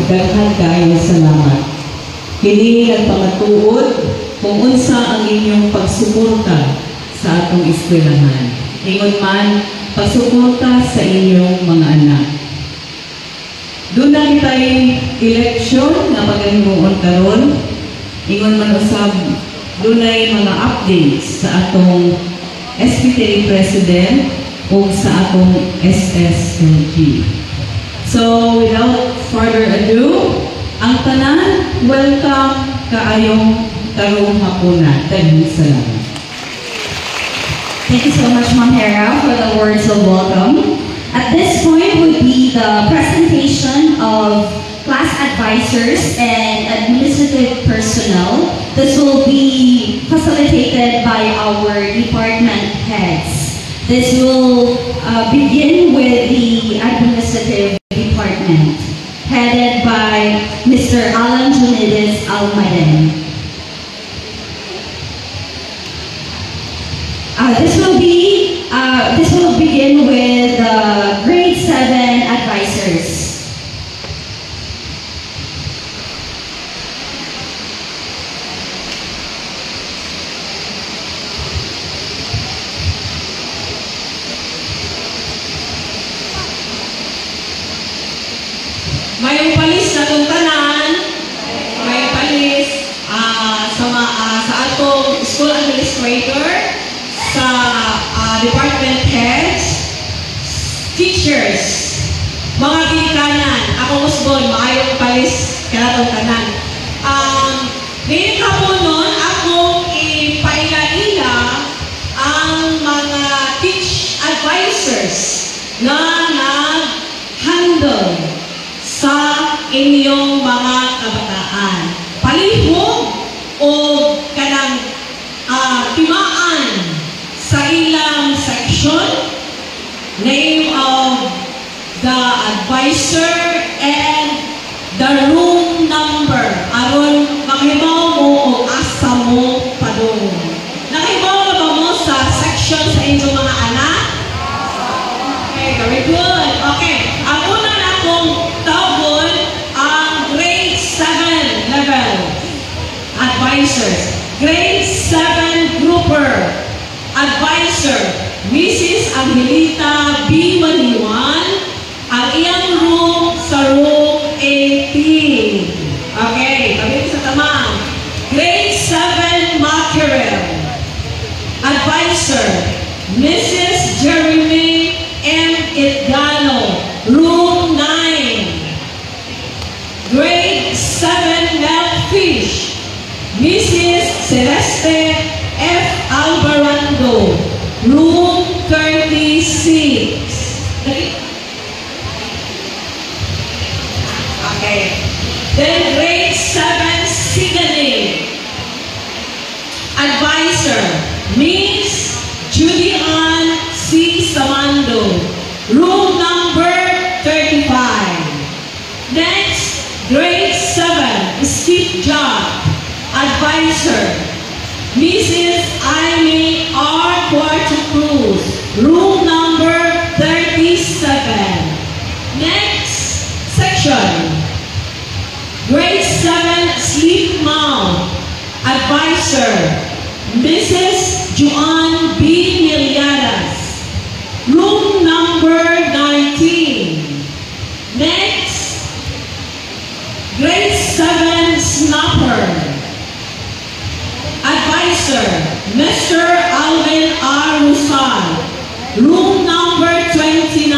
Daghan kayo salamat. Kini nagpamatuod kung unsa ang inyong pagsuporta sa atong eskwelahan. Ingon man, pagsuporta sa inyong mga anak. Doon na kita'y eleksyon na paghimuon karon. Ingon man usab, doon ay mga updates sa atong SPTA President o sa atong SSLG. So, without further ado, ang tanan, welcome kaayong karong hapunan. Thank salamat. Thank you so much, Ma'am Hera, for the words of welcome. At this point would be the presentation of class advisors and administrative personnel. This will be facilitated by our department heads. This will begin with the administrative department, headed by Mr. Alan Junides Almaden. This will begin with grade 7 advisors. Mayong palis na itong tanan, mayong palis sa atong school administrator, sa department heads, teachers, mga ginikanan, akong usbon, maayong palis kaya itong tanan. Ngayon po nun, akong ipaila-ila ang mga teach advisors na nag-handle sa inyong mga kabataan. Palihog o kanang timaan sa ilang section, name of the advisor and the room number. Aron makahibaw mo o asa mo padung. Nakahibaw na ba mo sa section sa inyong mga anak? Okay, very good. Okay, ang una na akong tawgon ang grade 7 level advisors. Grade 7 grouper advisor, Mrs. Angelita B. Maniwan, ang iyang room sa room 18. Okay, kami sa tamang. Grade 7 mackerel advisor, Mrs. Jeremy M. Itgano, room 9. Grade 7 milkfish, Mrs. Celeste F. Alvarando, room 36. Okay. Then grade 7 Siganing advisor, Miss Judy Ann C. Samando, room number 35. Next, grade 7 Steve Job advisor, Mrs. Amy R. Puerto Cruz, room number 37. Next section, grade 7 Sleep Mount advisor, Mrs. Joanne B. Miliaras, room number 19. Next, grade 7 Snapper advisor, Mr. Alvin R. Rusal, room number 29.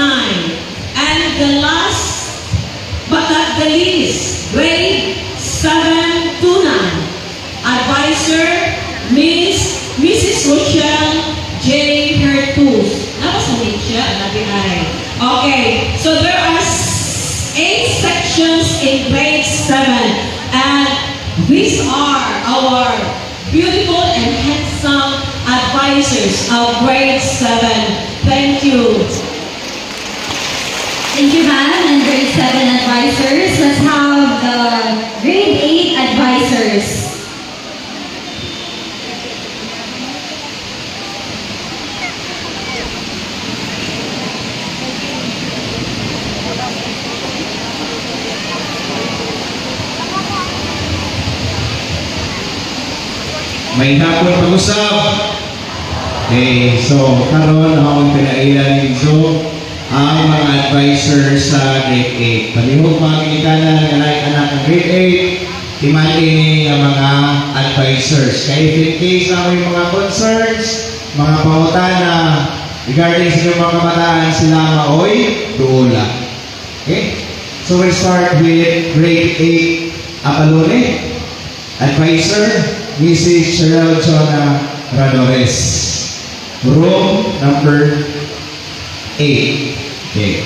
And the last but not the least, grade 7 Tuna advisor, Mrs. Rochelle J. Hertus. Napasalit siya, nabi-ay. Okay, so there are 8 sections in grade 7, and these are our beautiful and handsome advisors of grade 7. Thank you. Thank you, ma'am, and grade 7 advisors. Let's have the grade 8 advisors. May hapon pag-usap. Okay, so karon akong pinailan dito ang mga advisor sa grade 8. Palihog mga kinikanan ng anak ng grade 8, timali ni ang mga advisors. Kaya if in case na may mga concerns, mga pangutana regarding sa inyong mga kabataan, sila maoy, duula. Okay? So we'll start with grade 8 Apalone. Advisor, Mrs. Cheryl Chona Radores. Room number 8. Okay.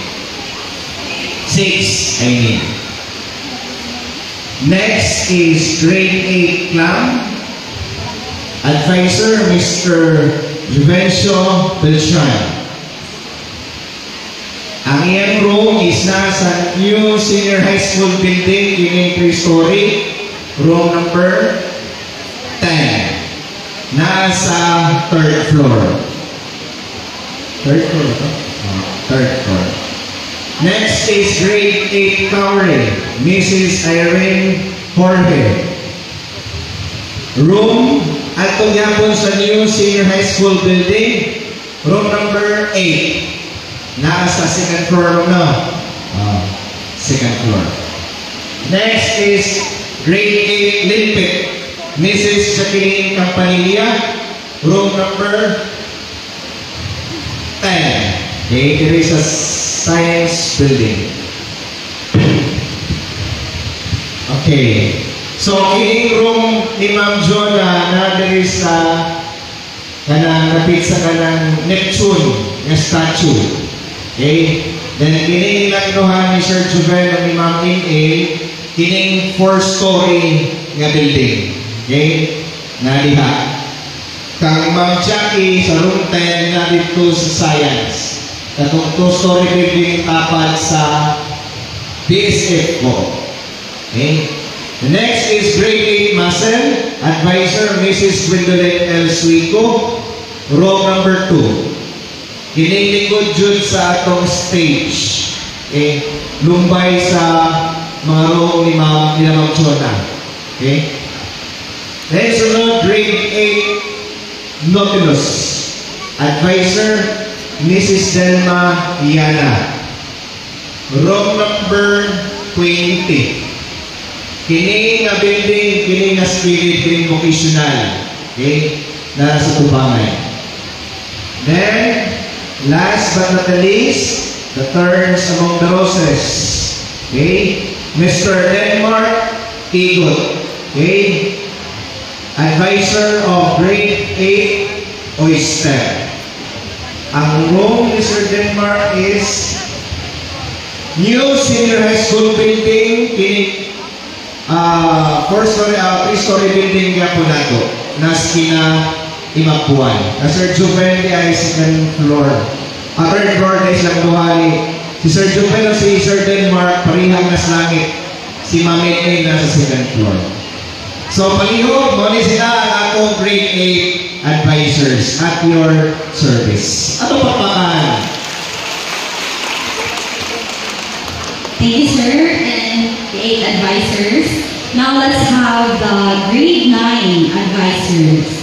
6, I mean. Next is grade 8 Clam. Advisor, Mr. Juvencio Beltran. Ang iyang room is nasa new senior high school building in 3-story. Room number 10. Nasa 3rd floor. 3rd floor ito? Third floor. Next is grade 8 Cowrie, Mrs. Irene Jorge. Room at tugyapon sa new senior high school building. Room number 8. Nasa 2nd floor na. 2nd floor. Next is grade 8 Limpit, Mrs. Jacqueline Campanilla. Room number 10. Okay, there is a science building. Okay. So, kining room ni Ma'am Jonah na there is kanang kapit sa kanang Neptune na statue. Okay? Then, kining ilang ni Sir Juven ni Ma'am In-A, kining 4-story nga building. Okay? Na diha. Kang Ma'am Jackie sa room 10 na dito sa science. Katong 2-story building tapat sa BSF ko. Okay? The next is grade 8 Muscle. Advisor, Mrs. Gwendolyn L. Suico. Room number 2. Kinilingkod dyan sa atong stage. Okay? Lumbay sa mga room ni Ma'am Chona. Okay? Then sunod, grade 8 Nautilus. Advisor, Mrs. Delma Iana. Room number 20. Kini nga building, kini nga spirit, kini vocational. Okay? Nasa Tubangan. Then, last but not the least, the thirds among the roses. Okay? Mr. Denmark Igot. Okay? Advisor of grade 8 Oyster. Ang room ni Sir Denmark is new senior high school building, 4-story, 3-story building niya po nato, na skina Imapuan. Na Sir Juven ay 2nd floor. 3rd floor na isang buhali. Si Sir Juven o si Sir Denmark, parihang nas langit. Si Mamit ay nasa 2nd floor. So, palihog, muli sila ang atong grade 8 advisors at your service. Ato papakan. Thank you, sir, and the 8 advisors. Now let's have the grade 9 advisors.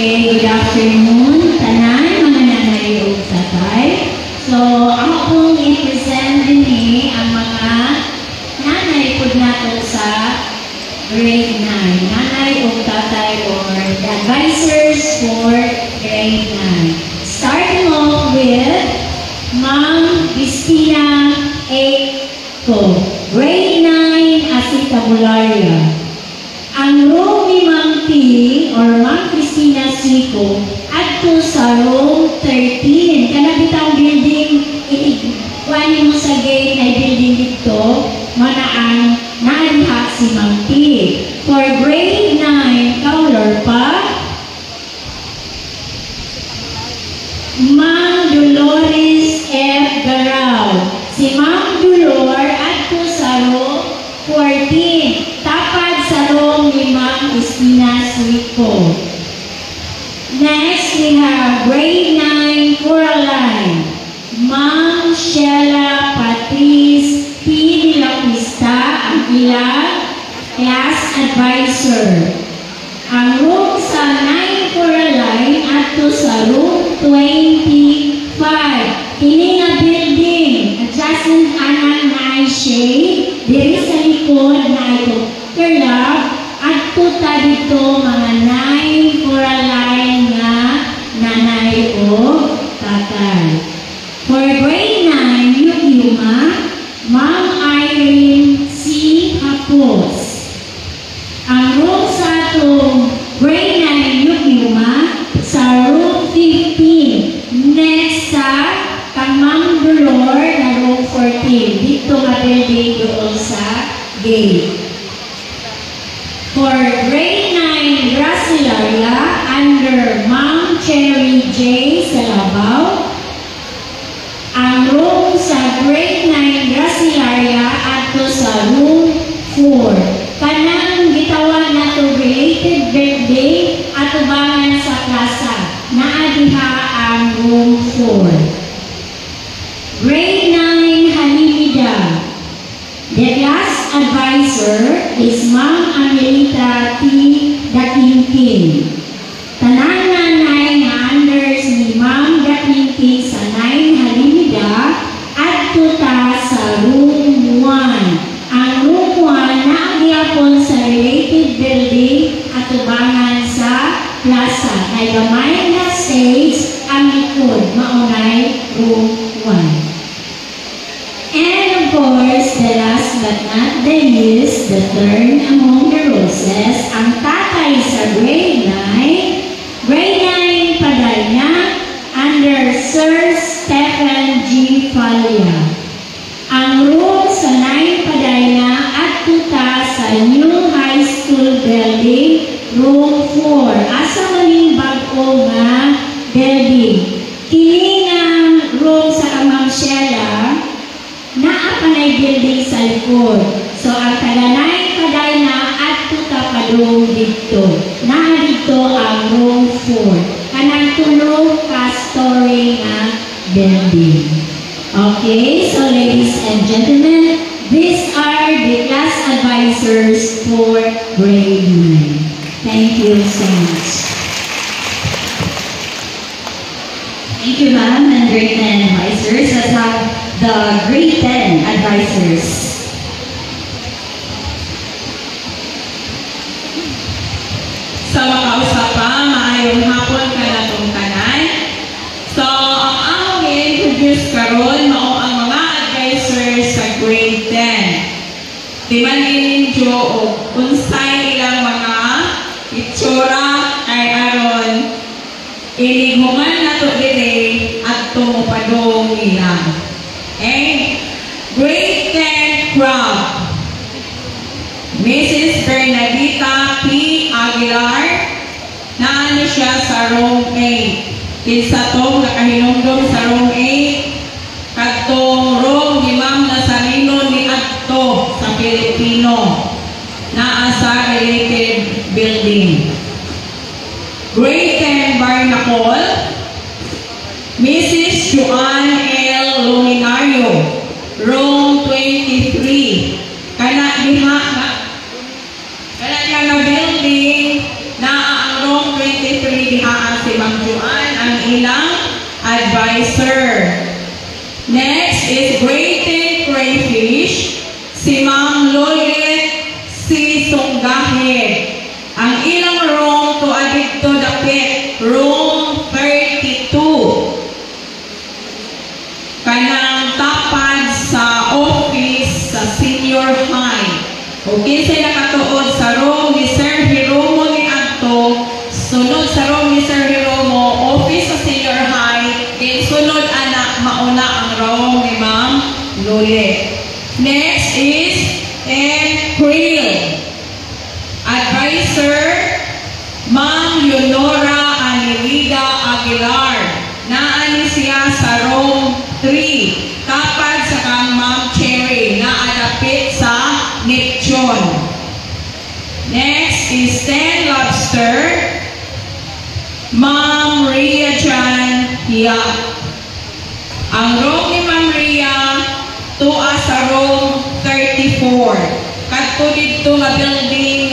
Okay, good afternoon, tanan, mga nanay o tatay. So, ako pong i-present din ang mga nanay po nato sa grade 9. Nanay o tatay or the advisors for grade 9. Starting off with Ma'am Cristina A. Ko, grade 9 Acetabularia. Ang room ni Ma'am T or Ma'am Cristina Sico adto sa room 13. Kanabitang building, kuhanin mo sa gate na building dito, manaan naaliha si Ma'am T. For grade 9, color pa, Ma'am Dolores F. Garao. Si Ma'am Dolor adto sa room 14. Tapad sa room ni Ma'am Cristina Sico. Next, we have grade 9 Coraline. Ma'am Sheila Patrice P. De La Pista, ang ilang class advisor. Ang room sa 9 Coraline at sa room 25. Kini nga building, adjacent anang na ay shade, diri sa likod na ito curlab, at tuta dito mga 9 Coraline nga nanay o tatay. For grade 9, Yuma, Ma'am Irene C. Hapos. Ang room sa itong grade 9 Yuma sa room 15. Next sa kang Ma'am Dolor na room 14. Dito nga building doon sa gate. For grade 9 Gracilaria under Ma'am Cherry J. Salabaw. Ang room sa grade 9 Gracilaria ato sa room 4. Kanang gitawag na to related birthday at ubangan sa klasa. Naadiha ang room 4. Grade 9 Halimida. The class advisor is Ma'am Amelita T. Dakinkin. Tanang nanay nga unders ni Ma'am Dakinkin sa 9 Halimida at tuta sa room 1. Ang room 1 naagyapon sa related building at ubangan sa plaza. Ay gamay na stage ang likod, maunay room 1. And of course, the last but not the least, the third among the roses, ang tatay sa grade 9. Grade 9 Padalna under Sir Stephen G. Falia. Ang room sa 9 Padalna at tuta sa New High School Building, room 4. Asa maning bago nga building. Kini nga room sa Ma'am Sheila, naapanay building sa likod. So, ang taga-9 Padalna at tuta pa room dito. Naa dito ang room 4. Kanang tulong ka-story nga building. Okay, so ladies and gentlemen, these are the class advisors for grade 9. Thank you so much. Thank you, ma'am, and grade 10 advisors. Let's have the grade 10 advisors. Sa makausap pa, maayong hapon ka na itong tanan. So, ang akong i-introduce karon mao ang mga advisors sa grade 10. Di man ininjo o unsay ilang mga itsura kay aron ilighuman na to dire at tumupadong nila. Okay? Grade 10 crowd. Mrs. Bernadita P. Aguilar, naano siya sa room 8. Kinsa tong nakahinumdum sa room 8, kadtong room ni Ma'am Nazarino ni Adto sa Pilipino, naa sa related building. Grade 10 Barnacle, Mrs. Joanne L. Luminario, room 23. Kana diha nga building na ang room 23 dihaan si Ma'am Joanne ang ilang advisor. Next is grade 10 crayfish, si Ma'am Lolit C. Sunggahid. Ang ilang room to adito dapit, room 32. Kanang tapad sa office sa senior high. Okay, sa nakatuod sa room ni Sir Hiromo ni Adto, sunod sa room ni Sir Hiromo, office sa senior high, then sunod anak mauna ang room ni Ma'am Lolit. Next is Krill. Advisor, Ma'am Leonora Anilida Aguilar. Naani siya sa room 3. Kapag sa kang Ma'am Cherry na adapit sa Neptune. Next is 10 Lobster, Ma'am Rhea Chan Hiya. Ang room ni Ma'am Ria, tuwa sa room 34. Kadto dito nga building,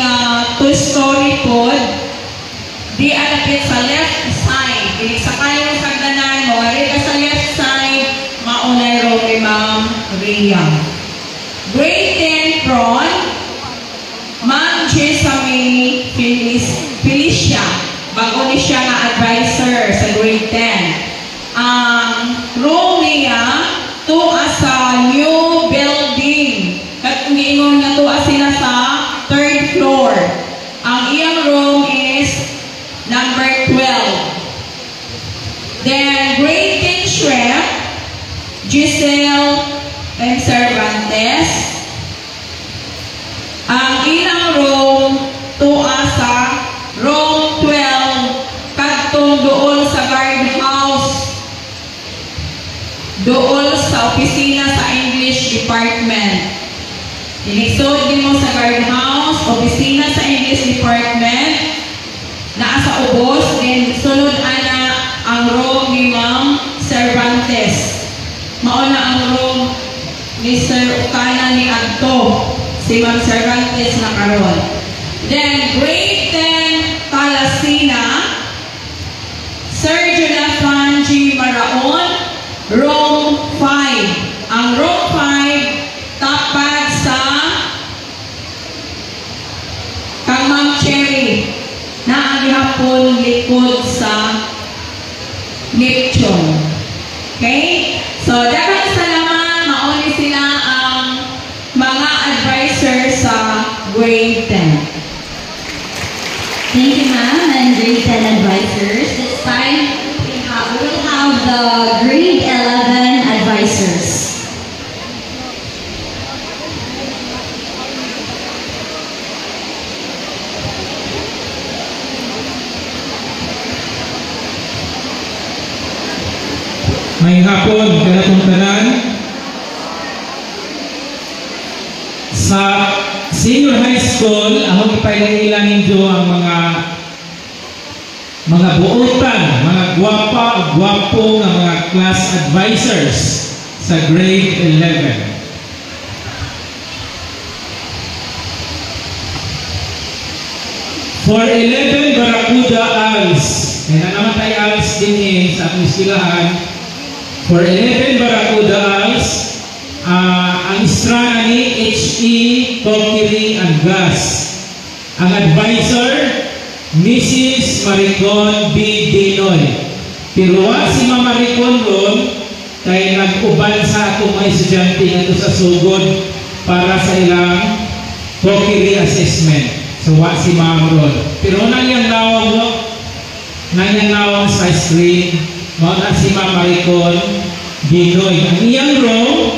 2-story pod. Di alapit sa left side. Dili sa kayong sagdanan, mawari ka sa left side, maunay room ni Ma'am Ria. Grade 10 prawn, Ma'am Jessamine Felicia. Bago ni siya na advisor sa grade 10. Ang room niya, tuwa sa new building. At umiingon na tuwa sila sa 3rd floor. Ang iyang room is number 12. Then, grade 10 Shrimp, Giselle M. Cervantes. Ang ilang room, tuwa sa room 12, kadtong doon sa guardhouse, doon sa opisina sa English Department. Inisod din mo sa guardhouse, opisina sa English Department, naa sa ubos, then sunod ana ang room ni Ma'am Cervantes. Mauna ang room ni Sir Ukana ni Agto, si Ma'am Cervantes na karon. Then grade 10 Talasina, Sir Jonathan G. Maraon, room 5. Ang room 5 tapat sa kang Ma'am Cherry na ang gihapon likod sa Neptune. Okay? So, daghang salamat, mauni sila ang mga advisor sa grade 10. Thank you, ma'am, and grade 10 advisors. This time, we will have the grade 11 advisors. May hapon, kanatong tanan. Sa senior high school, akong ipailangilan ninyo ang mga buotan, mga gwapo ng mga class advisors sa grade 11. For 11 Barracuda ALS, may naman tayo ALS din sa ating iskilahan. For 11 Barracuda ALS, ang istrana ni H.E. Kokiri and Gas. Ang advisor, Mrs. Maricon B. Dinoy. Pero si Mama Maricon ron, kaya nag-uban sa atong mga estudyante ito sa sugod para sa ilang Kokiri assessment. So, si Ma'am ron. Pero nanyang lawang, no? Nanyang lawang sa screen, mga si Mama Maricon Dinoy. Ang iyang room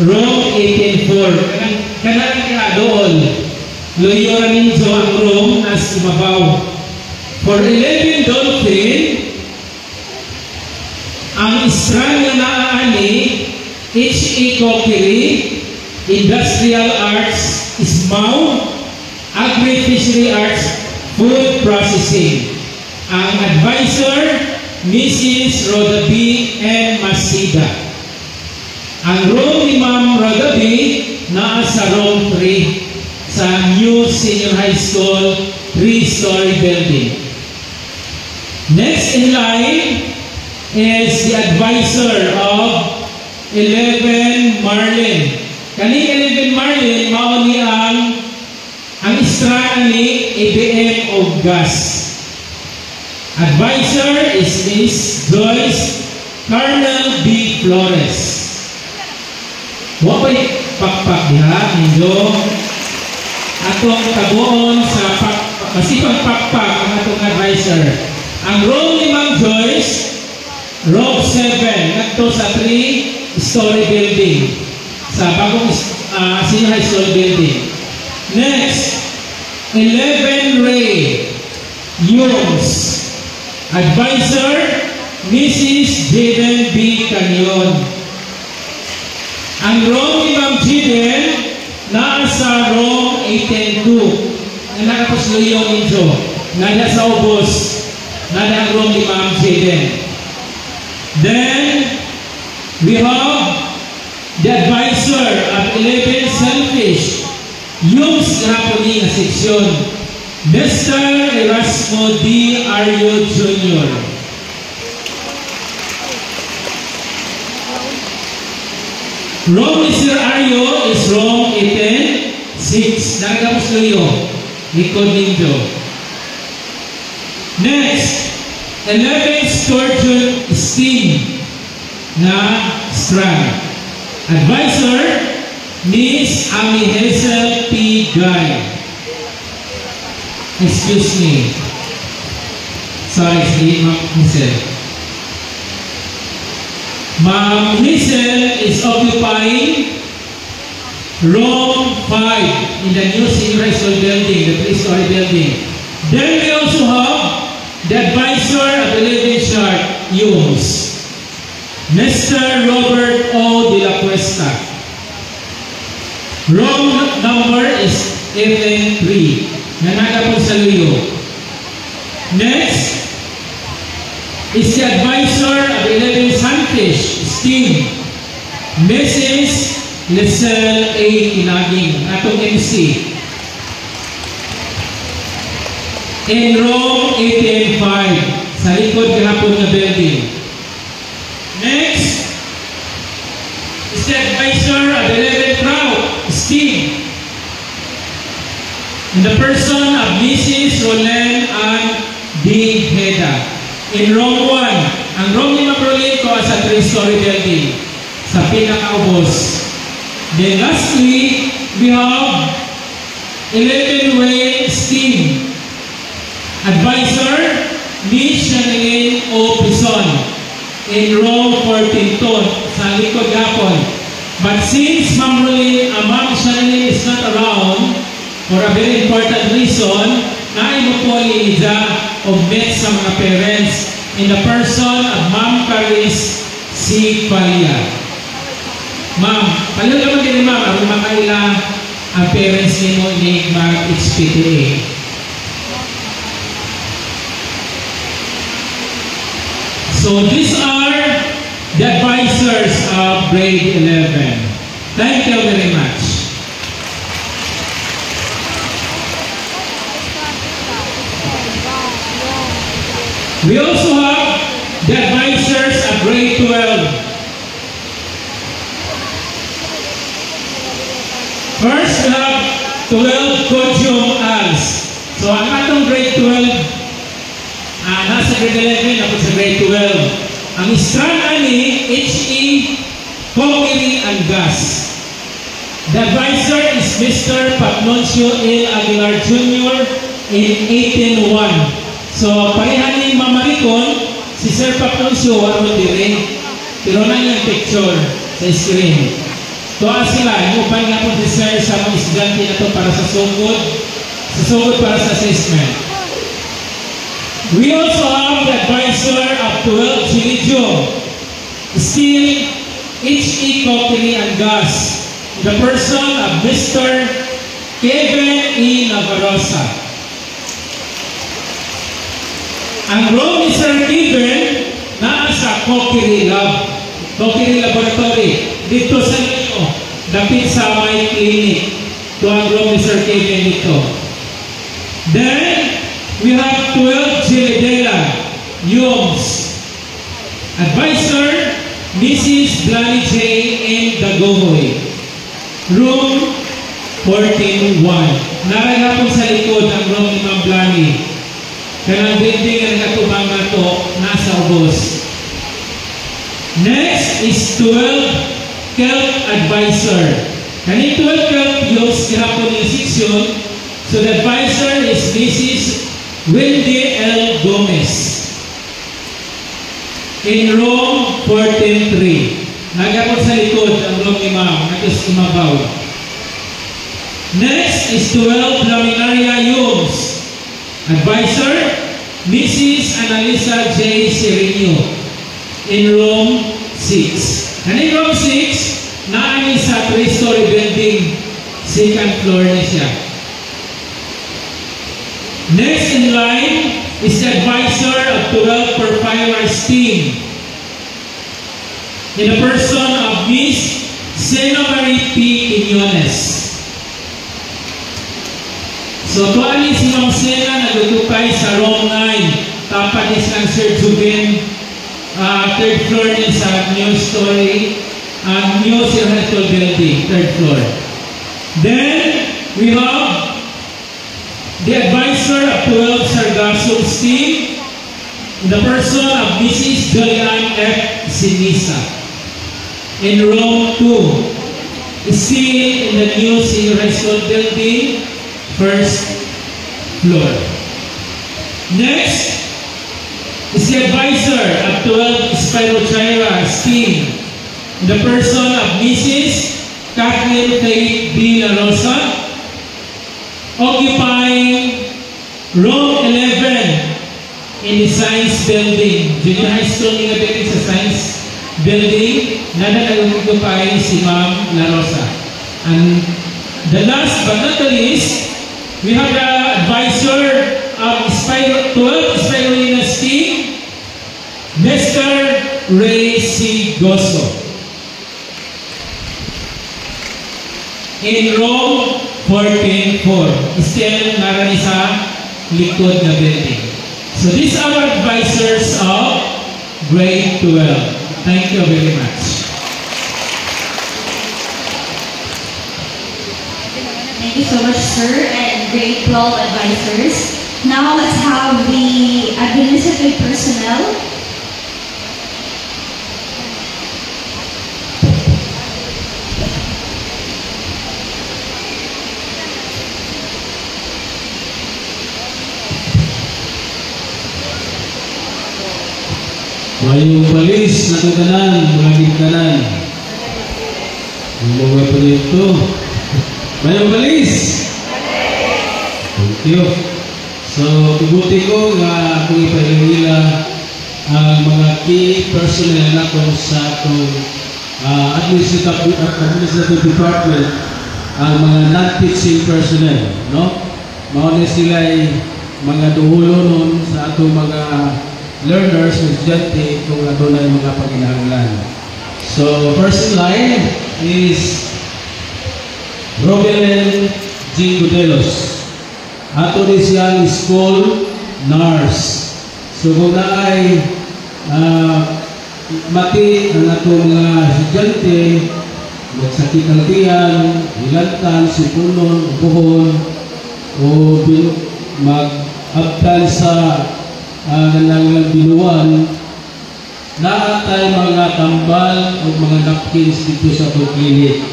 18-4. Kanang doon. Loyo ninyo ang room na sumabaw. For 11 Dolphin, ang strand na naaani, H.E. Kokiri, Industrial Arts, ISMAW, Agri-Fishery Arts, Food Processing. Ang advisor, Mrs. Rhoda B. M. Masida. Ang room ni Ma'am Rhoda B. naa sa room 3 sa new senior high school 3-story building. Next in line is the advisor of 11 Marlin. Kaning 11 Marlin, mao ni ang istrana ni ABM of Gas. Advisor is Miss Joyce Carnel B. Flores. Wapay pakpak diha ninyo atong tabuon sa masipag pakpak ang atong advisor. Ang room ni Ma'am Joyce, room 7, nagto sa 3-story building sa bagong senior high school building. Next, 11 Ray Yunes. Advisor, Mrs. Jaden B. Canyon. Ang room ni Ma'am Jaden nasa room 18-2. Nakapasluyo ninyo. Nada sa ubos. Nada ang room ni Ma'am Jaden. Then, we have the advisor of 11 selfish. Yung gihapon ni nga seksyon, Mr. Erasmo D. Aryo Jr. Rome Mr. Aryo is Rome 18:6. Nagapos kayo, likod ninyo. Next, 11 Sturgeon Steam na Strand. Advisor, Miss Amy Hazel P. Guy. Excuse me. Sorry, Ma'am Hazel. Ma'am Hazel is occupying room 5 in the new senior high school building, the 3-story building. Then we also have the advisor of 11 Sharp Humes, Mr. Robert O. de la Cuesta. Room number is FN3. Nanaga po sa Luyo. Next is the advisor of 11 Sunfish Steam, Mrs. Lisel A. Inaging, atong MC. In room 18-5, sa likod kahapon na building. Next is the advisor of 11 Crowd Steam, in the person of Mrs. Roland Ann D. Heda. In room 1, ang room ni Mabrolin ko sa 3-story building, sa pinakaubos. Then lastly, we have 11 Way Steam, advisor Miss Shanilin O. Pison, in room 14 sa likod gapon. But since Ma'am Shanilin is not around for a very important reason, naibo po ni Liza of met sa mga parents in the person of Ma'am Caris C. Palia. Ma'am, paliw naman din ma'am, ang makaila ang parents ni mo ni mag-HPTA. So these are the advisors of grade 11. Thank you very much. We also have the advisors of grade 12. First, we have 12 Codium Als. So, ang atong grade 12, nasa grade 11, ako sa grade 12. Ang strand ani, HE, Comery and Gas. The advisor is Mr. Patnoncio L. Aguilar Jr. in 1801. So, parehan ni Mamaricon, si Sir Patnoncio waron dire. Pero na yung picture sa screen. Doa sila, upay nga po si Sir sa mga estudyante na ito para sa sugod para sa assessment. We also have the advisor of 12 Chilidio, still HE Cockney and Gas, the person of Mr. Kevin E. Navarosa. Ang role ni Sir Kevin na sa Cockney Laboratory dito sa inyo, dapit sa may clinic. Ito ang role ni Sir Kevin dito. Then, we have 12 Gilidela Humes. Advisor, Mrs. Blani J. N. Dagohoy. Room 14-1. Naragapon sa likod ang room ni Ma'am Blani. Kanang building ang katubang na ito, nasa ubos. Next is 12 Kelp Advisor. Kani 12 Kelp Humes kahapon yung section. So the advisor is Mrs. Wendy L. Gomez. In room 14-3. Nagapon sa likod ang room ni Ma'am. Natos kumabaw. Next is 12 Laminaria Humes. Advisor, Mrs. Analisa J. Sereno. In room 6. And in room 6, naani sa 3-story building, second floor na siya. Next in line is the advisor of 12 Perfiler's team. in the person of Miss Sena Marie P. Quiñones. So, tuwali si Ma'am Sena nagutupay sa room 9. Tapat is ang Sir Juven, third floor din sa New Story, New Circle Building, third floor. Then, we have the advisor of 12 Sargasso team, in the person of Mrs. Julian F. Sinisa. In room 2, still in the New Circle Building, first floor. Next is the advisor of 12 Spirogyra team, in the person of Mrs. Kathleen Faith B. La Rosa, occupying room 11 in the Science Building. Junior High School nga building sa Science Building na nag-occupy si Ma'am La Rosa. And the last but not the least, we have the advisor of 12 Spirulina's team, Mr. Ray C. Goso. In room 14-4, still narani sa likod na building. So these are our advisors of grade 12. Thank you very much. Thank you so much, sir, and grade 12 advisors. Now let's have the administrative personnel. Mayong balis na katanan, mga ginkanan. Mga pa dito. Mayong balis! Thank you. So, tubuti ko nga kung ipahilila ang mga key personnel na ko sa itong administrative department, ang mga non-teaching personnel, no? Mga sila ay mga duhulo nun sa itong mga learners, estudyante, kung ato na yung mga paghinahanglan. So, first in line is Robelen G. Gudelos. Ato din siyang school nurse. So, kung na ay mati ang ato mga estudyante, magsakit ang tiyan, ilantan, sipunon, upuhon, o mag-abtan sa ng binuan, naatay mga tambal o mga napkins dito sa itong klinik.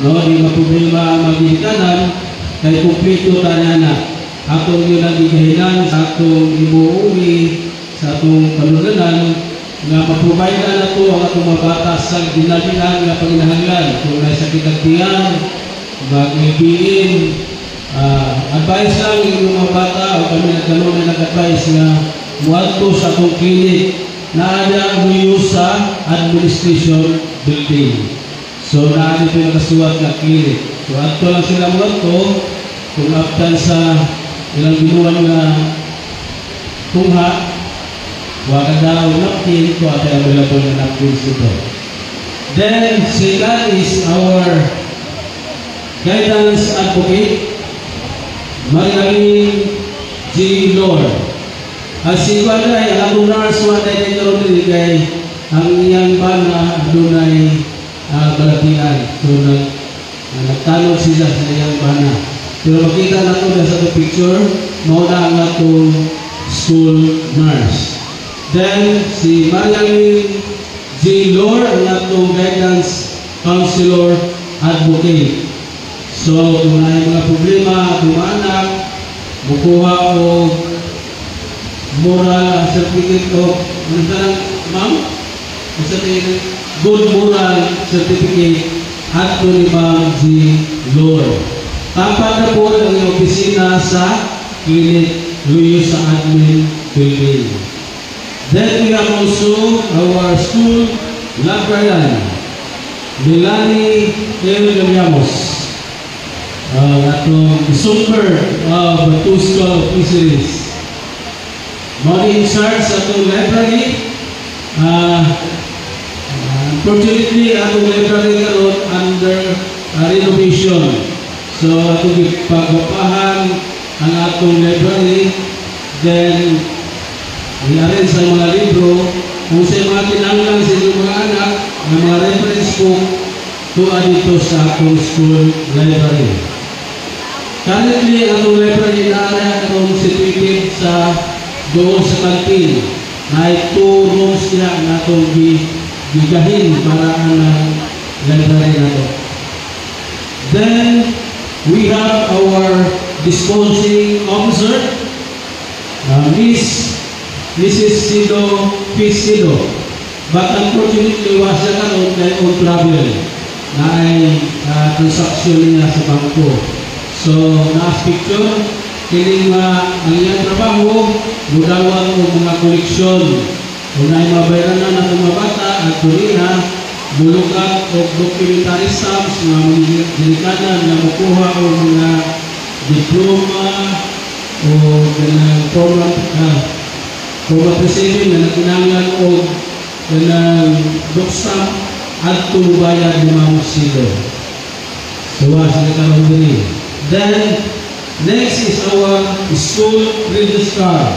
No, di maproblema ang magigitanan, kay kumplito tanana. Atong yun ang gigahinan sa atong imuungi, sa atong kalulanan, nga maprovide na ito ang atong mga bata sa dinalinan nga panginahanglan. Kung may sakit ang tiyan, mag-ibiin, advice lang yung mga bata, o kami nagkaroon na nag-advice nga muadto sa atong klinik na ada huyo sa administration building. So naadi ito yung nakasuwat na klinik. So ato lang sila muadto kung aptan sa ilang binuan na tungha, waka daw napkin ko at available na napkins dito. Then second is our guidance advocate, Marilyn G. Lord. Ang sikwan ay ang atong nurse mo na ito rin kay ang iyang bana doon ay balatian. So nagtanong sila sa iyang bana. Pero makita na ito sa itong picture, mauna ang atong school nurse. Then si Marilyn J. Lord, ang atong guidance counselor advocate. So kung may mga problema at mga anak, bukuha o moral certificate of ma'am? Good moral certificate at ni Ma'am G. Lord. Tapat na po ang iyong opisina sa clinic Luyo sa admin building. Then we have also our school librarian, Melanie L. Gamiamos. Atong super of two school officeries. Mga in charge sa itong library, Unfortunately, atong library karon under renovation. So atong ipagapahan ang atong library, then i-arrange sa mga libro kung sa mga kinahanglan sa inyong mga anak, ang mga reference book tuwa dito sa atong school library. Currently, ang atong library na atong situated sa doon sa kantin. May 2 rooms niya na atong gigahin para ang library na to. Then, we have our disposing officer, Mrs. Sido Pisido. But unfortunately, was siya karoon kay on travel na ay transaction niya sa bangko. So, naas picture, kining ang iyang trabaho, mudawan o mga koleksyon. Kung na ay mabayranan ng mga bata at kuriha, bulukat o documentary stamps, mga delikada na makuha o mga diploma o ganang program receiving na nakinangan o ganang book stamp at tulubayan ng mga silo. So, sila karoon din. Then, next is our school registrar,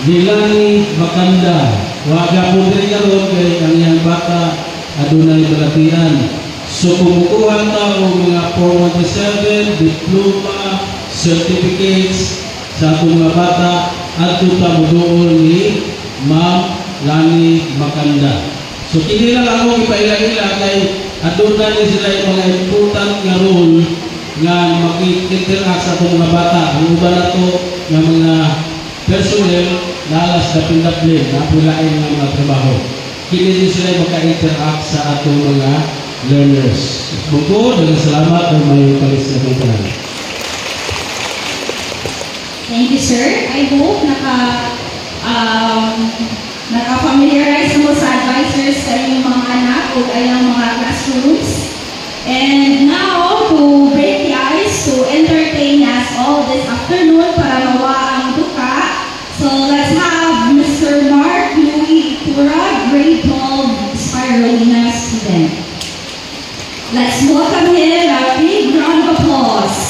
Nilani Makanda. Waga po din karoon kay ang iyang bata adunay balatian. So kumukuha ta o mga Form 137, diploma, certificates sa atong mga bata at tuta muduol ni Ma'am Lani Makanda. So kini lang ako ipaila-ila kay adunay ni sila yung mga important nga role nga makikinteract sa atong mga bata. Ang uban nato nga mga personnel nalas na pindaplin na pulain ng mga trabaho. Kini din sila maka-interact sa atong mga learners. Buko, dengan salamat at may kalis na mga. Thank you, sir. I hope naka-familiarize mo sa advisors sa inyong mga anak o kayang mga classrooms. And now, to break the ice, to entertain us all this afternoon para mawa ang duka. So let's have Mr. Mark Louis Tura, grade 12 Spirulina student. Let's welcome him a big round of applause.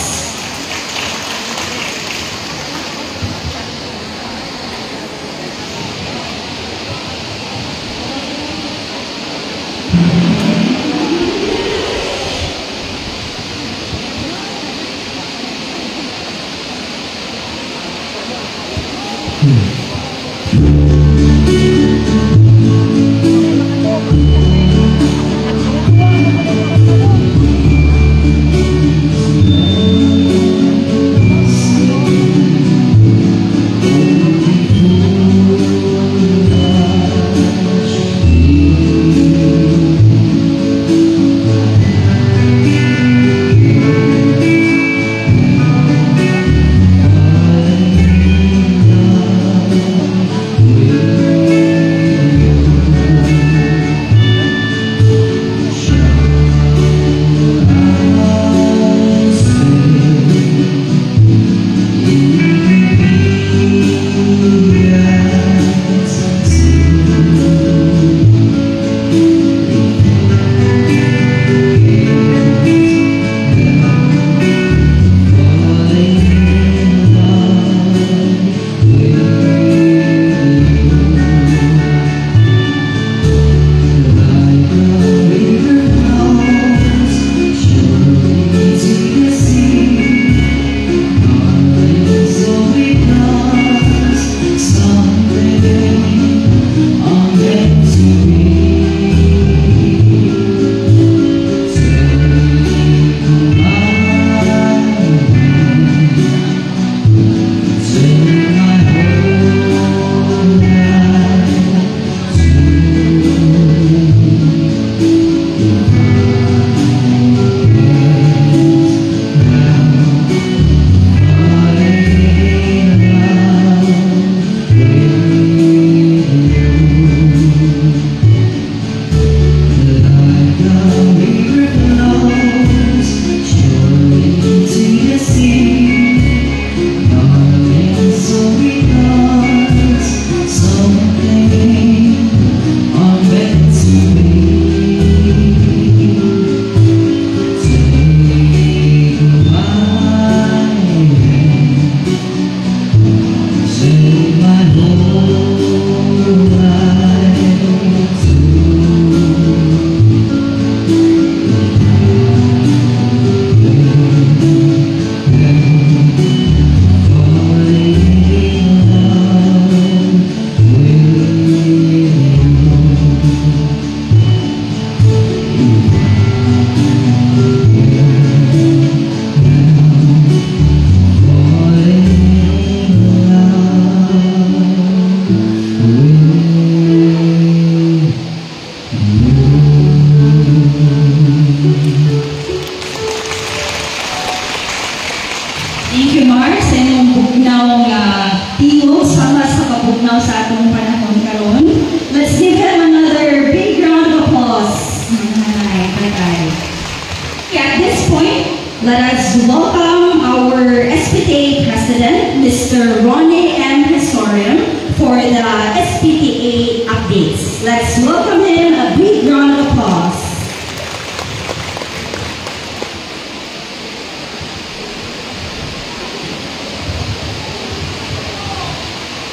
let's welcome our SPTA President, Mr. Ronnie M. Historian, for the SPTA updates. Let's welcome him, a big round of applause.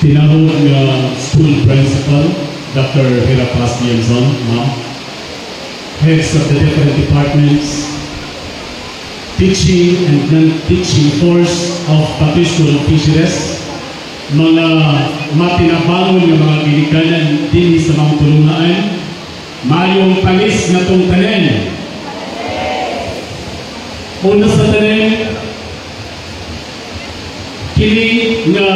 Tinawag nga school principal, Dr. Hira Pastianzon, ma'am, heads of the different departments, teaching and non-teaching force of Baptist School of Fisheries, mga matinabangon nga mga ginikanan din sa mga tulungaan, mayong palis na itong tanin. Una sa tanin, kini nga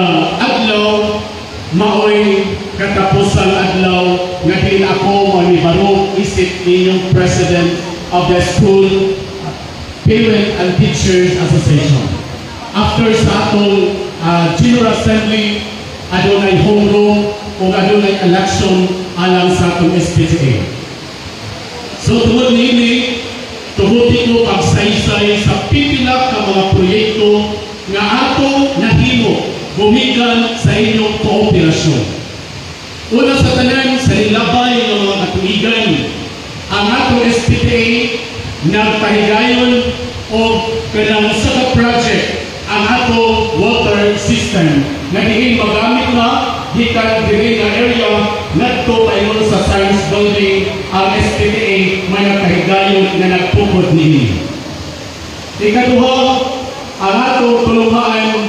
adlaw maoy katapusan adlaw nga din ako manibaro isip ninyong President of the School Parent and Teachers Association. After sa atong General Assembly, adunay home rule o adunay election alang sa atong SPTA. So tungod niini, tuguti ko pagsaysay sa pipila ka mga proyekto nga ato nahimo gumikan sa inyong kooperasyon. Una sa tanan, sa nilabay ng mga katuigan, ang atong SPTA nagpahigayon o kanang sa project ang ato water system na diin magamit na gikan diri nga area ngadto paingon sa science building ang SPTA may nagpahigayon na nagpukod niini. Ikaduha, ang atong tulungan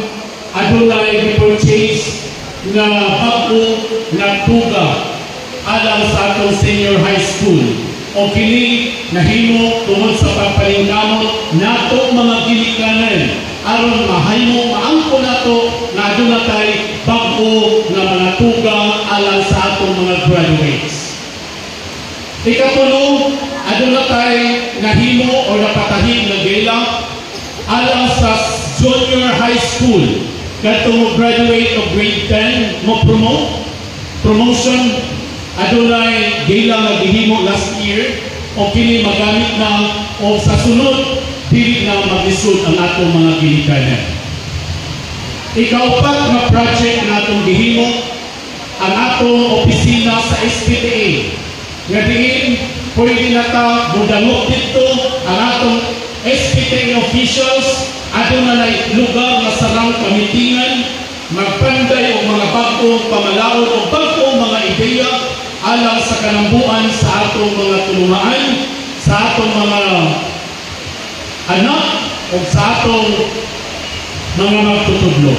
adunay gi-purchase nga bago nga tuga alang sa atong senior high school o kini nahimo tungod sa pagpalingkamot nato mga ginikanan aron mahimo maangko nato nga aduna tay bago nga mga tuga alang sa atong mga graduates. Ikatulo, aduna tay nahimo o napatahig nga gala alang sa junior high school kato mo graduate of grade 10 mo promotion adunay gala nga gihimo last year o kini magamit na o sa sunod dili na maglisod ang atong mga ginikanan. Ikaupat nga project na atong gihimo ang atong opisina sa SPTA nga diin pwede na ta mudangot dito ang atong SPTA officials adunay lugar na sarang kamitingan magpanday o mga bagong pamalaon o bagong mga ideya alang sa kalambuan sa atong mga tulungan, sa atong mga anak o sa atong mga magtutudlo.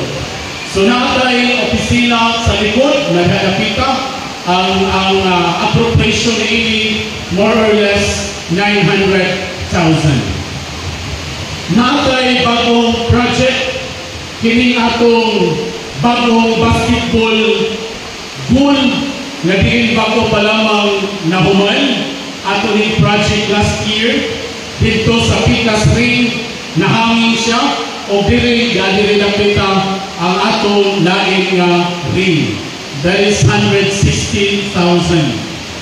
So natay opisina sa likod nagdapita ang appropriation ni more or less 900,000. Natay bagong project kini atong bagong basketball goal nga diin bago pa lamang nahuman ato ni project last year dito sa Pitas Ring nahangin siya o diri napita ang atong laing nga ring. That is 116,000.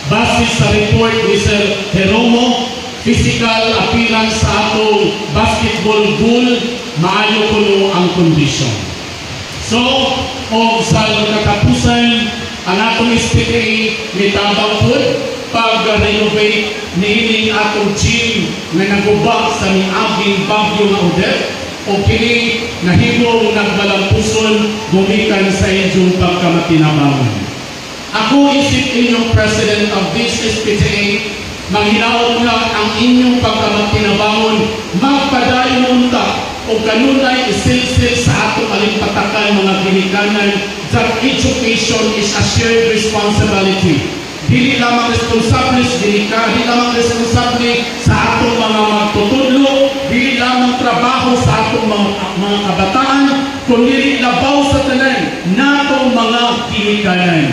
Base sa report ni Sir Jeromo, physical appearance sa atong basketball goal, maayo kuno ang condition. So, o sa katapusan, ang atong SPTA mitabang po pag-renovate niining atong gym na nagubak sa miaging bagyo nga Odette o kini nahimong nagbalampuson gumikan sa inyong pagkamatinabangan. Ako isip inyong President of this SPTA, manghinaot nga ang inyong pagkamatinabangon magpadayon unta o kanunay isilsil sa atong alimpatakan mga ginikanan that education is a shared responsibility. Dili lamang responsable dili lamang responsable sa atong mga magtutudlo, dili lamang trabaho sa atong mga kabataan, kundi labaw sa tanan natong mga ginikanan.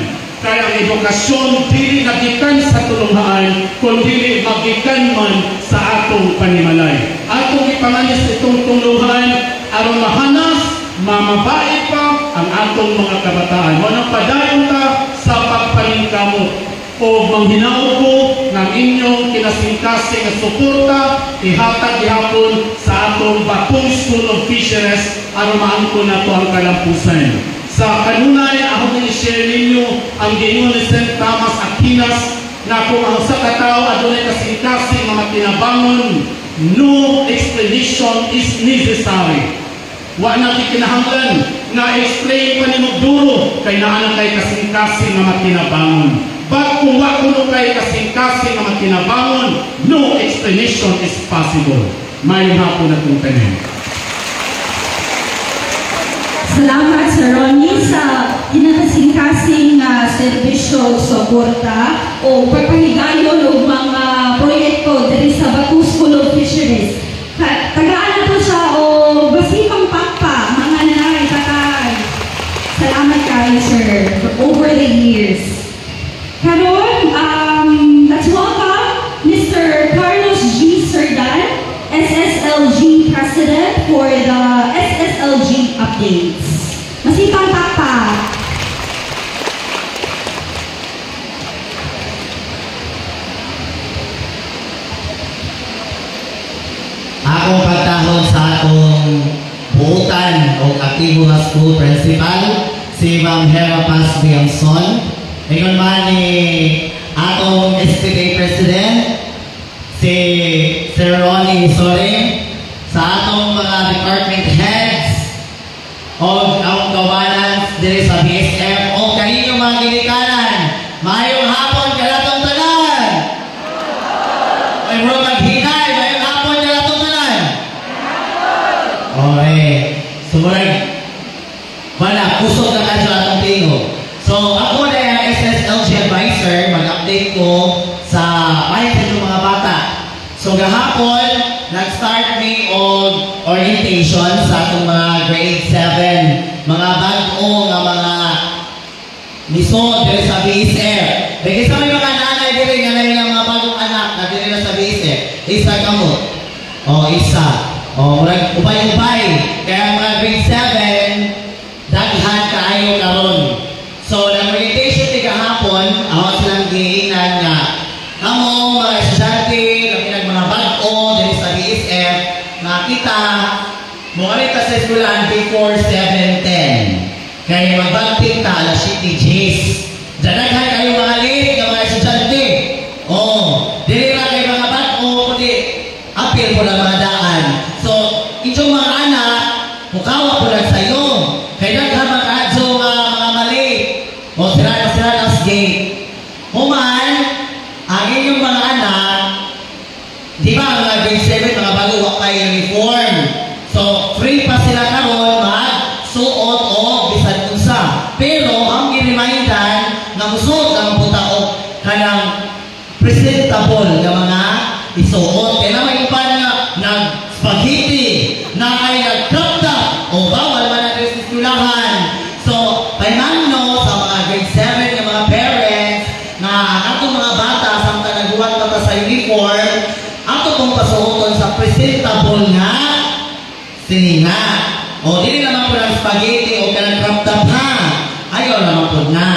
Kaya ang edukasyon dili nagikan sa tulungan, kundi magikan man sa atong panimalay. Atong ipanganis itong tulungan aron mahanas, mamabait pa ang atong mga kabataan. Manang padayon ta sa pagpalingkamot o manghinaot ko ng inyong kinasing-kasing at suporta ihatag gihapon sa atong Batong School of Fisheries aron maangko na to ang kalampusan. Sa kanunay, ako i-share ninyo ang giingon ni St. Thomas Aquinas na kung ang sa katao adunay kasing-kasing mga tinabangon, no explanation is necessary. Wa na kinahanglan na explain pa ni Magduro kay naa kay kasing-kasing mga tinabangon. But kung wa kuno kay kasing-kasing mga tinabangon, no explanation is possible. May hapon na itong tanin. Salamat Sir Ronnie sa kinakasing-kasing serbisyo suporta o pagpahigayon o mga proyekto diri sa Batong School of Fisheries. Tagaan na to siya o basipang pakpa, mga nanay, tatay. Salamat kayo sir for over the years. Karon, let's welcome Mr. Carlos G. Serdan, SSLG President for the SSLG updates. Masipang pakpa. Akong pagtahon sa atong buutan o aktibo nga school principal, si Ma'am Hera Paz Biamson. Ngayon man ni atong SPTA President, si Sir Ronnie Soring, sa atong mga department heads o ang kawanan diri sa BSF o kanino mga ginikanan. Mayong hapon kalatong tanan. May mga maghinay, mayong hapon kalatong tanan. Okay. So murag wala, kusog na kadyo atong tingo. So ako na yung SSLG advisor, mag-update ko sa mindset ng mga bata. So gahapon, nag-start me og orientation sa atong mga grade 7, mga bag-o nga mga misod diri sa BSF. Dahil sa may mga nanay diri nga na mga bagong anak na diri na sa BSF, isa kamo. O isa. O murag ubay-ubay. Kaya mga grade 7, daghan kaayo karon. So nag-orientation ni kahapon, ako silang giingnan nga kamo mga estudyante, labi mga bag-o diri sa BSF, nakita mo ka sa eskwelahan before 7:10. Kaya magbagting ta alas 7 Gs. Danaghan kayo mga late ng mga estudyante. Dili na kayo mga bag-o, kundi apil po lang mga daan. So, inyong mga anak, mukawa po lang sa'yo. Kaya naghan makadyo mga mali. Sira na gate. Human, ang inyong mga anak, di ba ang mga grade 7, mga bago wakay uniform. So, free pa sila karon mag-suot o bisan unsa. Pero, ang i-remindan na musuot ang butaok kanang presentable na mga isuot. Kaya naman yung pa nga nag-spaghetti, na ay nag-crop top, o bawal man ang resistulahan. So, paimangno sa mga grade 7 na mga parents na atong mga bata samtang nagbuhat pa sa uniform, ato pong pasuoton sa presentable nga sininga. O dili naman po ng spaghetti o kanang crop top ha. Ayaw naman po na.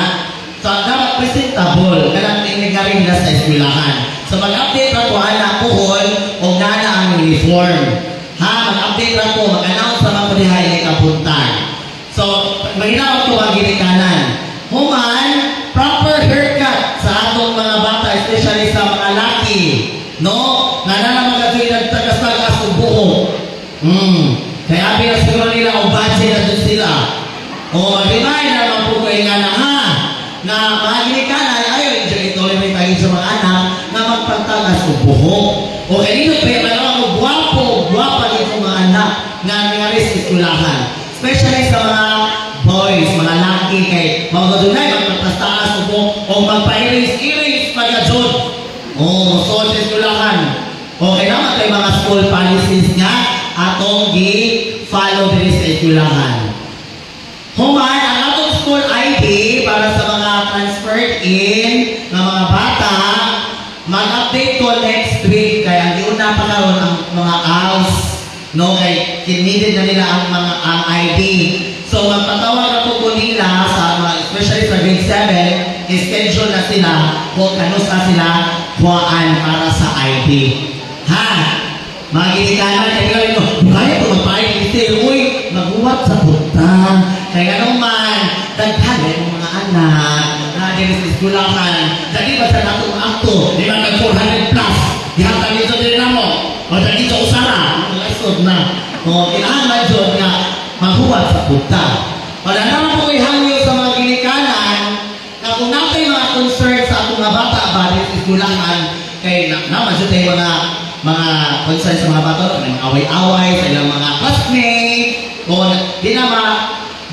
So dapat presentable kanang inigarin na sa eskwelahan. So mag-update ra ko anak puhol o nana ang uniform. Ha, mag-update ra ko, mag-announce naman ko dihay ni kapuntan. So maginaw ko ang ginikanan. Human, proper haircut sa atong mga bata, especially sa mga laki. No? Nga na naman kasi nagtagas-tagas o buho. Kaya abin na siguro nila o budget na doon sila. O mag-remind naman po kayo nga na ha, na mga ginikanan, ayaw i-tolerate tayo sa mga anak na magpagtagas o buho. O kanino pa naman mo guwapa dito mga anak na nangyari sa iskulahan. Especially sa mga boys, mga laki, kay mga gadunay, magpagtagas o buho, o magpa-iris-iris pag-adjod. O, so sa iskulahan. O kailangan tayo mga school policies nga atong gi-follow din sa iskulahan. Human, ang atong school ID para sa mga transferred in na mga bata, mag-update ko next week kaya ang iuna pa karon ang mga ALS, no, kay kinidid na nila ang mga ID. So magpatawag ako po nila sa mga, especially sa grade 7, schedule na sila kung kanusta sila kuhaan para sa ID. Ha? Mga ginikanan, kaya ko, kaya ko magpa-ID, uy, magbuwat sa punta. Kaya ganun man, daghan yung mga anak na din sa eskulahan. Dagi ba sa natong akto, di ba nag 400 plus, dihatang dito din na mo, o dagi sa usara, mga isod na. O, kailangan man dyan nga, maghuwat sa punta. Wala naman po ihangyo sa mga ginikanan na kung natin mga concern sa atong mga bata ba din sa eskulahan, kaya naman dyan tayo mga concern sa mga bata, mga away-away sa ilang mga classmate, o di na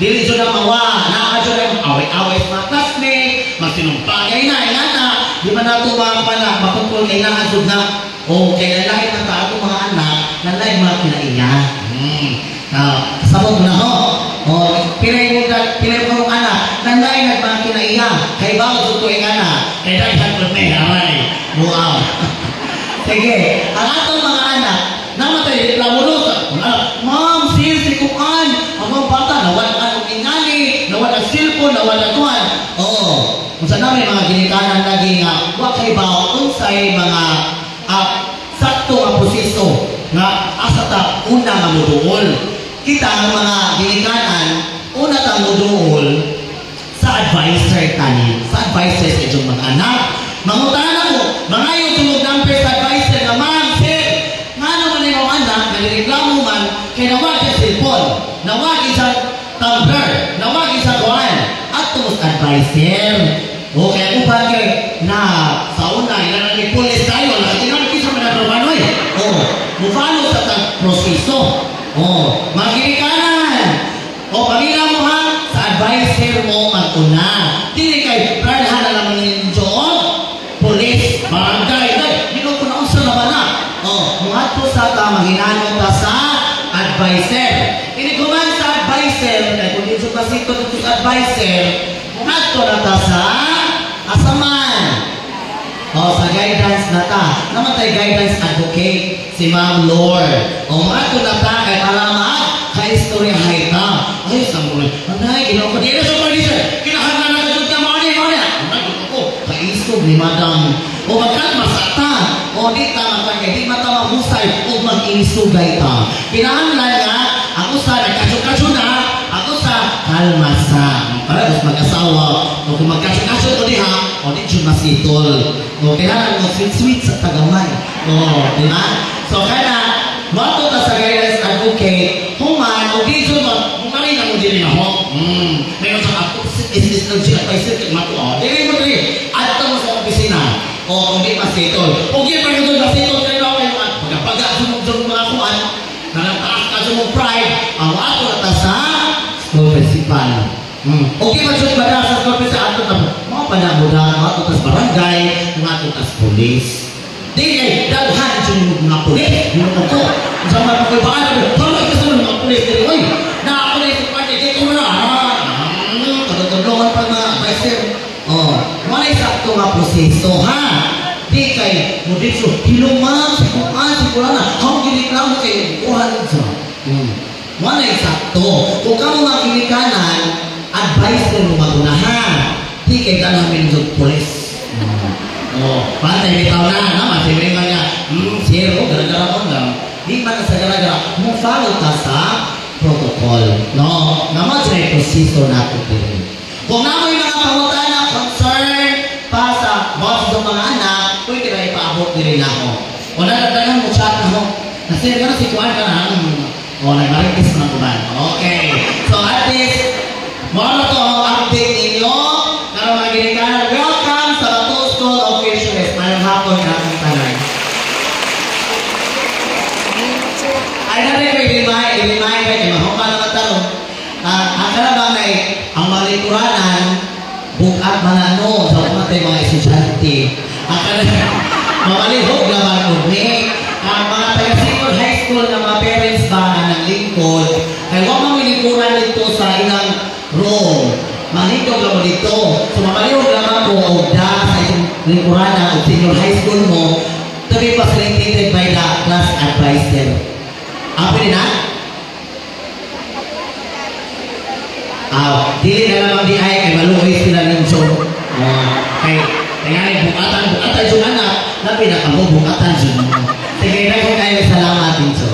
dili dyan na mawa, nakakadyan na yung away-away sa mga classmate, magsinumpagay na, inana, di ba na ito mga panak, makontrol kay nakadyan na, o kaya lalahit ng taong mga anak, lalahit mga kinaiya. Sabot mo na ho, o pinay mo anak, lalahit ng mga kinaiya, kay bawat ito yung anak, kay daghan ko may haray, buaw. Sige, ang atong mga anak, namatay, reklamo ma'am, si Kuan, ang mga bata, nawala ang ingani, nawala ang cellphone, nawala kuan. Oo, kung saan namin mga ginikanan lagi nga, wakay ba, unsay mga sakto nga posiso, nga asata una nga muduol. Kita ang mga ginikanan, una tang muduol sa advisor tani, sa advisor sa inyong mga anak. Mangutanan ako, mga yung tulog number sa advisor na, ma'am, sir, nga naman yung mga anak, nalireklamo man, kaya nawag sa cellphone, nawag sa tumbler, nawag sa kuhan, at tumus advisor. O kaya kung bagay na sa una, ilan ang police tayo, nakatinang kisa managramanoy. O, mufalo sa proseso. O, mga ginikanan. O, pamila mo ha, sa advisor mo maguna. Dili kay, pradahan na naman yung job, police, barangay, hindi ko na unsa na ba na. O, mga to sa tamahinano ta sa advisor. Ini kuman sa advisor, kaya kung dito kasi ito sa advisor, mga to na ta sa asaman. O, sa guidance na ta. Namatay guidance advocate, si Ma'am Lord. O, mga to na ta, kay alamat, ka-istorya hay ta. Ay, sa mula. Anay, ginawa ko. Dito sa producer, kinahanglan na ka dyan, mga niya. Anay, ginawa ko. Ka-istorya ni Madam. O, magkat masata. O, di ta magkakay. Di mata mahusay. O, mag-inisugay ta. Kinahanglan nga, ako sa nagkasyo-kasyo na, ako sa kalmasa. Para mas mag-asawa. O, kung magkasyo-kasyo ko diha, o, di siya masitol. O, kailangan mo sweet-sweet sa tagamay. O, di ba? So, kaya, mato ta sa guidance advocate, human, o di siya humanin na mo din na ho. Mayroon sa ako, is lang siya pa isip, mato, o, di mo rin, ato mo sa opisina. O, kung di masitol. O, di pa yung masitol, kayo ako yung pagkapaga, sumugdong mga kuwan, nanataas ka sa mong pride, ang ato na ta sa school principal. Okay ba siya ba sa school principal, ato na mga panamuda, ato tas barangay, ato tas police. Di kay, daghan siya yung mga police, yung mga ko. Sa mga pagkabaan, parang ito sa mga police, oy, na-police yung party, di ko na, kadagdagan pa mga advisor. Oh, wala sakto nga proseso, ha? Di kay, modisyo, hilumang, sikuan, sikulan na, hang giniklamo kayo, kuhan siya. Wala sakto. Kung ka mo mga kinikanan, advisor mo magunahan. Di kay dalamin yung police. Oh, pantay bitaw na, naman, sabi nga niya, zero, gara-gara ko lang. Di man sa gara-gara, mo follow ka sa protocol. No, naman siya yung proseso natin din. Kung naman yung mga pangutana, concern pa sa boss ng mga anak, pwede na ipaabot nila ako. O nagdagan mo chat na mo, kasi gano'n si Kuan ka na, o nagmaritis na kuman. Okay, so at least, mga to ang update ninyo, na mga ginikanan, welcome sa Bato School of Fisheries. Mayroong hapon na ang tanay. Ay natin ko i-remind kayo, mahumpa naman tanong. Ang kalabang ay, ang malikuranan, bukat manano sa umatay mga estudyante. Ang kalabang, mamalihog naman ko ni, ang mga taga-senior high school na mga parents ba ng lingkod, ay huwag mamilikuran dito sa ilang room. Mahintog lang mo dito. So mamalihog naman ko o da sa isang lingkuranan o senior high school mo to be facilitated by the class advisor. Pwede na? Dili na lamang di ay kay maluoy sila ninyo. Kaya bukatan yung anak, na pinakamubukatan dyan. Sige, na ko kayo salamat ninyo.